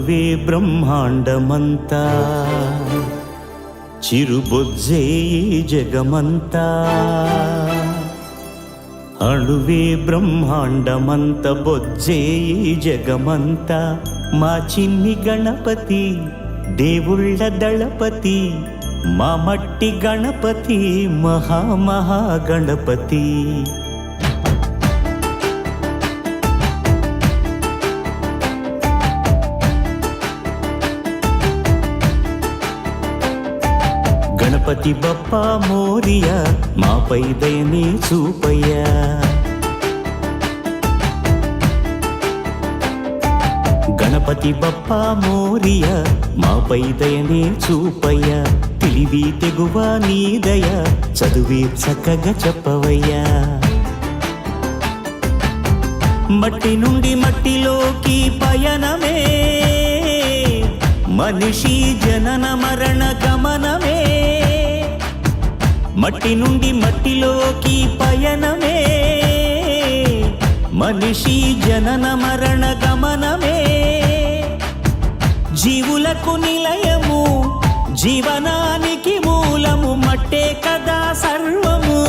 అణువే బ్రహ్మాండమంతా, చిరుబొజ్జే జగమంతా. అణువే బ్రహ్మాండమంత, బొజ్జే జగమంతా. మా చిన్ని గణపతి దేవుళ్ళ దళపతి, మా మట్టి గణపతి మహామహాగణపతి. గణపతి బప్పా మోరియా, మాపై దయనే చూపయ్యా. గణపతి బప్పా మోరియా, మాపై దయనే చూపయ్యా. తెలివి తెగువ నీ దయ, చదువే చక్కగా చెప్పవయ్యా. మట్టి నుండి మట్టిలోకి పయనమే, మనిషి జనన మరణ గమనమే. మట్టి నుండి మట్టిలోకి పయనమే, మనిషి జనన మరణ గమనమే. జీవులకు నిలయము, జీవనానికి మూలము, మట్టే కదా సర్వము.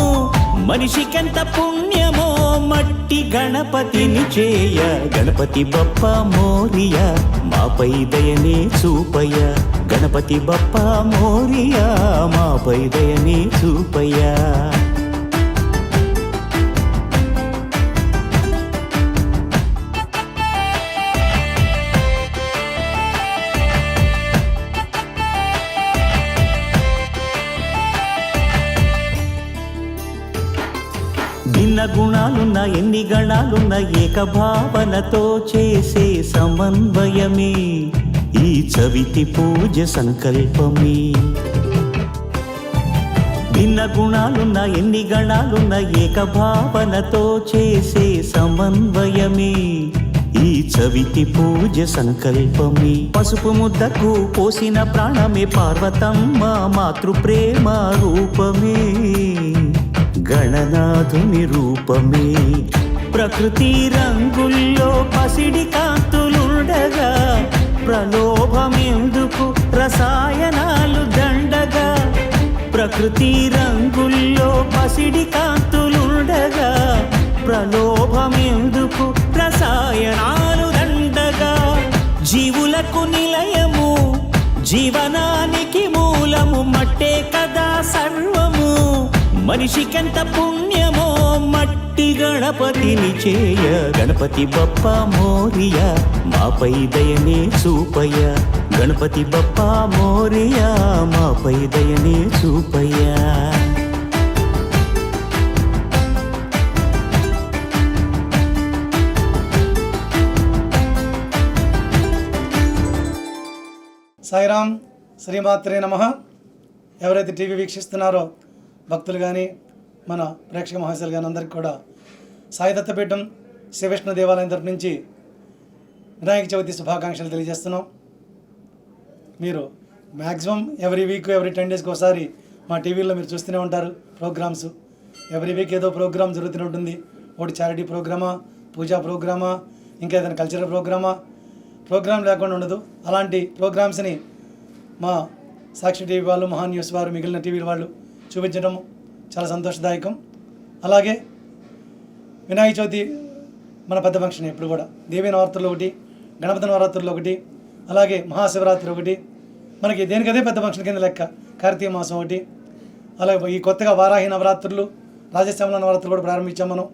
మనిషికెంత పుణ్యమో మట్టి గణపతిని చేయ. గణపతి బప్పా మోరియా, మాపై దయనే చూపయ్యా. గణపతి బప్పా మోరియా, మాపై దయనే చూపయ్యా. భిన్న గుణాలున్న ఎన్ని గణాలున్న ఏకభావనతో చేసే సమన్వయమే ఈ చవితి పూజ సంకల్పమే. భిన్న గుణాలున్న ఎన్ని గణాలున్న ఏకభావనతో చేసే సమన్వయమే ఈ చవితి పూజ సంకల్పమే. పసుపు ముద్దకు పోసిన ప్రాణమే పార్వతమ్మ మాతృప్రేమ రూపమే. గణనాథుని రూపమే. ప్రకృతి రంగుల్లో పసిడి కాంతులుండగా, ప్రలోభమెందుకు రసాయనాలు దండగా. ప్రకృతి రంగుల్లో పసిడి కాంతులుండగా, ప్రలోభమెందుకు రసాయనాలు దండగా. జీవులకు నిలయము, జీవనానికి మూలము, మట్టే కదా సర్వము. మనిషికెంత పుణ్యమో మట్టి గణపతిని చేయ. గణపతి బప్పా మోరియా, మాపై దయనే చూపయ్యా. గణపతి బప్పా మోరియా, మాపై దయనే చూపయ్యా. సాయిరామ్, శ్రీమాత్రే నమః. ఎవరైతే టీవీ వీక్షిస్తున్నారో భక్తులు కానీ మన ప్రేక్షక మహాశయులు కానీ అందరికీ కూడా సాయి దత్తపీఠం శ్రీ విష్ణు దేవాలయం తరపు నుంచి వినాయక చవితి శుభాకాంక్షలు తెలియజేస్తున్నాం. మీరు మ్యాక్సిమం ఎవ్రీ వీక్, ఎవ్రీ 10 డేస్కి ఒకసారి మా టీవీలో మీరు చూస్తూనే ఉంటారు ప్రోగ్రామ్స్. ఎవ్రీ వీక్ ఏదో ప్రోగ్రామ్ జరుగుతూనే ఉంటుంది. ఒకటి చారిటీ ప్రోగ్రామా, పూజా ప్రోగ్రామా, ఇంకా ఏదైనా కల్చరల్ ప్రోగ్రామ్ లేకుండా ఉండదు. అలాంటి ప్రోగ్రామ్స్ని మా సాక్షి టీవీ వాళ్ళు, మహా న్యూస్ వారు, మిగిలిన టీవీ వాళ్ళు చూపించడం చాలా సంతోషదాయకం. అలాగే వినాయక చవితి మన పెద్ద ఫంక్షన్ ఎప్పుడు కూడా. దేవీ నవరాత్రులు ఒకటి, గణపతి నవరాత్రులు ఒకటి, అలాగే మహాశివరాత్రి ఒకటి. మనకి దేనికదే పెద్ద ఫంక్షన్ కింద లెక్క. కార్తీక మాసం ఒకటి, అలాగే ఈ కొత్తగా వారాహి నవరాత్రులు, రాజశ్యామల నవరాత్రులు కూడా ప్రారంభించాం మనం.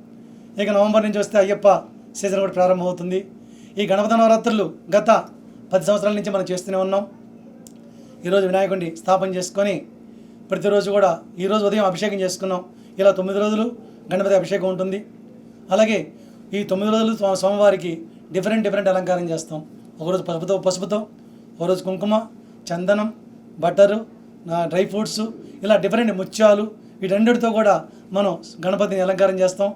ఇక నవంబర్ నుంచి వస్తే అయ్యప్ప సీజన్ కూడా ప్రారంభమవుతుంది. ఈ గణపతి నవరాత్రులు గత 10 సంవత్సరాల నుంచి మనం చేస్తూనే ఉన్నాం. ఈరోజు వినాయకుడిని స్థాపన చేసుకొని ప్రతిరోజు కూడా ఈరోజు ఉదయం అభిషేకం చేసుకున్నాం. ఇలా 9 రోజులు గణపతి అభిషేకం ఉంటుంది. అలాగే ఈ 9 రోజులు స్వామివారికి డిఫరెంట్ అలంకారం చేస్తాం. ఒకరోజు పసుపుతో, ఒకరోజు కుంకుమ, చందనం, బటరు, డ్రై ఫ్రూట్స్, ఇలా డిఫరెంట్ ముత్యాలు, వీటన్నిటితో కూడా మనం గణపతిని అలంకారం చేస్తాం.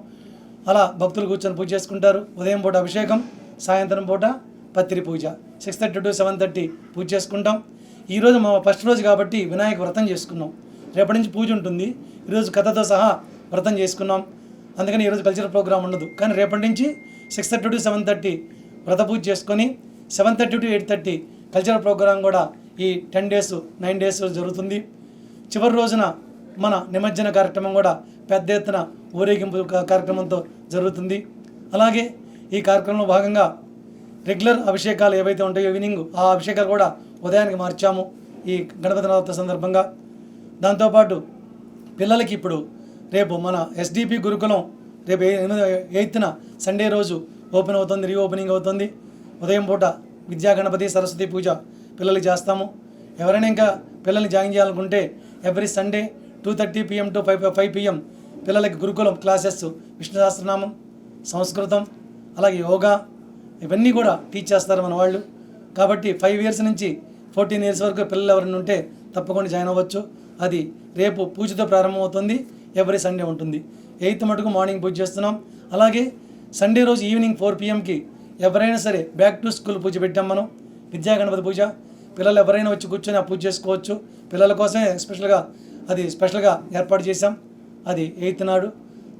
అలా భక్తులు కూర్చొని పూజ చేసుకుంటారు. ఉదయం పూట అభిషేకం, సాయంత్రం పూట పత్రి పూజ 6:30 to 7:30 పూజ చేసుకుంటాం. ఈరోజు మా ఫస్ట్ రోజు కాబట్టి వినాయక వ్రతం చేసుకున్నాం. రేపటి నుంచి పూజ ఉంటుంది. ఈరోజు కథతో సహా వ్రతం చేసుకున్నాం. అందుకని ఈరోజు కల్చరల్ ప్రోగ్రామ్ ఉండదు. కానీ రేపటి నుంచి 6:30 to 7:30 వ్రత పూజ చేసుకొని 7:30 to 8:30 కల్చరల్ ప్రోగ్రాం కూడా ఈ 10 days 9 days జరుగుతుంది. చివరి రోజున మన నిమజ్జన కార్యక్రమం కూడా పెద్ద ఎత్తున ఊరేగింపు కార్యక్రమంతో జరుగుతుంది. అలాగే ఈ కార్యక్రమంలో భాగంగా రెగ్యులర్ అభిషేకాలు ఏవైతే ఉంటాయో ఈవినింగ్ ఆ అభిషేకాలు కూడా ఉదయానికి మార్చాము ఈ గణపతి నవరాత్రి సందర్భంగా. దాంతోపాటు పిల్లలకి ఇప్పుడు రేపు మన ఎస్డిపి గురుకులం రేపు 8th సండే రోజు ఓపెన్ అవుతుంది, రీఓపెనింగ్ అవుతుంది. ఉదయం పూట విద్యా గణపతి సరస్వతి పూజ పిల్లలకి చేస్తాము. ఎవరైనా ఇంకా పిల్లల్ని జాయిన్ చేయాలనుకుంటే every Sunday 2:30 PM to 5 PM పిల్లలకి గురుకులం క్లాసెస్ విష్ణు సహస్రనామం, సంస్కృతం, అలాగే యోగా ఇవన్నీ కూడా టీచ్ చేస్తారు మన వాళ్ళు. కాబట్టి 5 years నుంచి 14 years వరకు పిల్లలు ఎవరైనా ఉంటే తప్పకుండా జాయిన్ అవ్వచ్చు. అది రేపు పూజతో ప్రారంభమవుతుంది, ఎవ్రీ సండే ఉంటుంది. 8th మటుకు మార్నింగ్ పూజ చేస్తున్నాం. అలాగే సండే రోజు ఈవినింగ్ 4 PMకి ఎవరైనా సరే బ్యాక్ టు స్కూల్ పూజ పెట్టాం మనం, విద్యా గణపతి పూజ. పిల్లలు ఎవరైనా వచ్చి కూర్చొని ఆ పూజ చేసుకోవచ్చు. పిల్లల కోసమే స్పెషల్గా ఏర్పాటు చేశాం, అది 8th నాడు.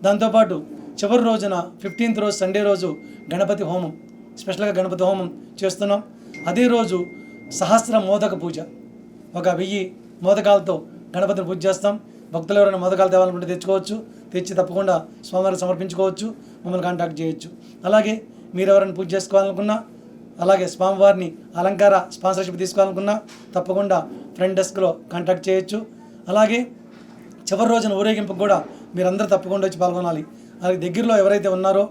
దాంతోపాటు చివరి రోజున 15th రోజు సండే రోజు గణపతి హోమం, స్పెషల్గా గణపతి హోమం చేస్తున్నాం. అదే రోజు సహస్ర మోదక పూజ, 1000 మోదకాలతో గణపతిని పూజ చేస్తాం. భక్తులు ఎవరైనా మోదకాలు తేవాలనుకుంటే తెచ్చుకోవచ్చు, తెచ్చి తప్పకుండా స్వామివారికి సమర్పించుకోవచ్చు, మమ్మల్ని కాంటాక్ట్ చేయొచ్చు. అలాగే మీరు ఎవరైనా పూజ చేసుకోవాలనుకున్నా, అలాగే స్వామివారిని అలంకార స్పాన్సర్షిప్ తీసుకోవాలనుకున్నా తప్పకుండా ఫ్రంట్ డెస్క్లో కాంటాక్ట్ చేయొచ్చు. అలాగే చివరి రోజున ఊరేగింపుకు కూడా మీరందరూ తప్పకుండా వచ్చి పాల్గొనాలి. అలాగే దగ్గరలో ఎవరైతే ఉన్నారో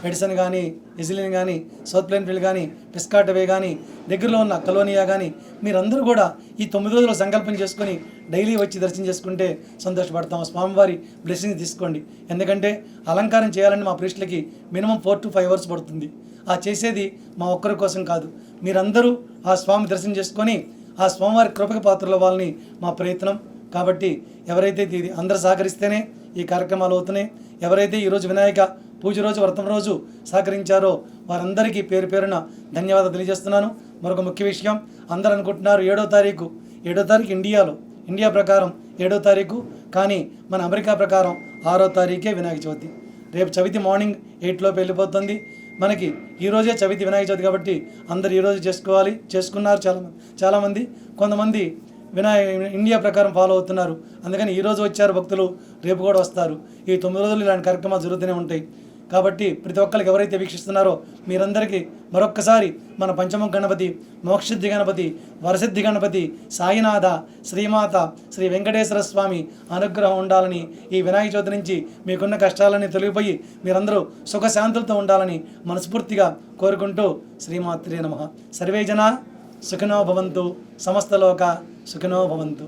ఎడిసన్ కానీ, ఇజిలిన్ కానీ, సౌత్ ప్లేన్ఫీల్డ్ కానీ, పిస్కాటవే కానీ, దగ్గరలో ఉన్న కలోనియా కానీ మీరందరూ కూడా ఈ 9 రోజులు సంకల్పం చేసుకొని డైలీ వచ్చి దర్శనం చేసుకుంటే సంతోషపడతాం. స్వామివారి బ్లెస్సింగ్ తీసుకోండి. ఎందుకంటే అలంకారం చేయాలని మా ప్రీస్టులకి మినిమం 4 to 5 hours పడుతుంది. ఆ చేసేది మా ఒక్కరి కోసం కాదు, మీరందరూ ఆ స్వామి దర్శనం చేసుకొని ఆ స్వామివారి కృపకి పాత్రలు అవ్వాలని మా ప్రయత్నం. కాబట్టి ఎవరైతే ఇది అందరూ సహకరిస్తేనే ఈ కార్యక్రమాలు అవుతున్నాయి. ఎవరైతే ఈరోజు వినాయక పూజ రోజు వ్రతం రోజు సహకరించారో వారందరికీ పేరు పేరున ధన్యవాదాలు తెలియజేస్తున్నాను. మరొక ముఖ్య విషయం, అందరూ అనుకుంటున్నారు 7వ తారీఖు ఇండియా ప్రకారం 7వ తారీఖు, కానీ మన అమెరికా ప్రకారం 6వ తారీఖే వినాయక చవితి. రేపు చవితి మార్నింగ్ 8 లోపు వెళ్ళిపోతుంది. మనకి ఈరోజే చవితి వినాయక చవితి కాబట్టి అందరు ఈరోజు చేసుకున్నారు చాలామంది. కొంతమంది ఇండియా ప్రకారం ఫాలో అవుతున్నారు. అందుకని ఈరోజు వచ్చారు భక్తులు, రేపు కూడా వస్తారు. ఈ 9 రోజులు ఇలాంటి కార్యక్రమాలు జరుగుతూనే ఉంటాయి. కాబట్టి ప్రతి ఒక్కరికి ఎవరైతే వీక్షిస్తున్నారో మీరందరికీ మరొక్కసారి మన పంచముఖ గణపతి, మోక్షసిద్ధి గణపతి, వరసిద్ధి గణపతి, సాయినాథ, శ్రీమాత, శ్రీ వెంకటేశ్వర స్వామి అనుగ్రహం ఉండాలని, ఈ వినాయక చవితి నుంచి మీకున్న కష్టాలన్నీ తొలగిపోయి మీరందరూ సుఖశాంతులతో ఉండాలని మనస్ఫూర్తిగా కోరుకుంటూ శ్రీమాత్రే నమః. సర్వే జనా సుఖినో భవంతు, సమస్తలోక సుఖినో భవంతు.